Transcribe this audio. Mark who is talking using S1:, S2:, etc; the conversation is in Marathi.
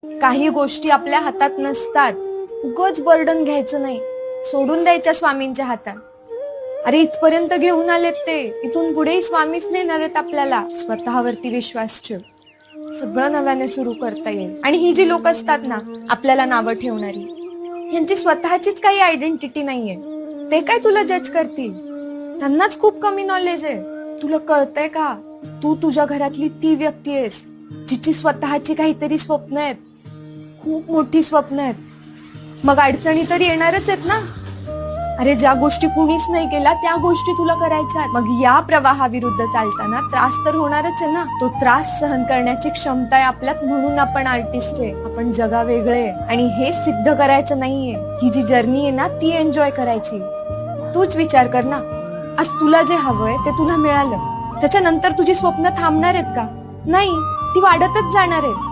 S1: काही गोष्टी आपल्या हातात नसतात. उगाच बर्डन घ्यायचं नाही, सोडून द्यायच्या स्वामींच्या हातात. अरे इथपर्यंत घेऊन आलेत ते, इथून पुढेही स्वामीच नेणार आहेत आपल्याला. स्वतःवरती विश्वास ठेव, सगळं नव्याने सुरू करता येईल. आणि ही जी लोक असतात ना आपल्याला नावं ठेवणारी, यांची स्वतःचीच काही आयडेंटिटी नाहीये. ते काय तुला जज करतील? त्यांनाच खूप कमी नॉलेज आहे. तुला कळतंय का, तू तुझ्या घरातली ती व्यक्ती आहेस जिची स्वतःची काहीतरी स्वप्न आहेत, खूप मोठी स्वप्न आहेत. मग अडचणी तर येणारच आहेत ना. अरे ज्या गोष्टी कुणीच नाही केल्या त्या गोष्टी तुला करायच्या. मग या प्रवाहाविरुद्ध चालताना त्रास तर होणारच आहे ना. तो त्रास सहन करण्याची क्षमता आहे आपल्यात, म्हणून आपण आर्टिस्ट आहे, आपण जगा वेगळे. आणि हे सिद्ध करायचं नाहीये, ही जी जर्नी आहे ना ती एन्जॉय करायची. तूच विचार कर ना, आज तुला जे हवंय ते तुला मिळालं, त्याच्यानंतर तुझी स्वप्न थांबणार आहेत का? नाही, ती वाढतच जाणार आहेत.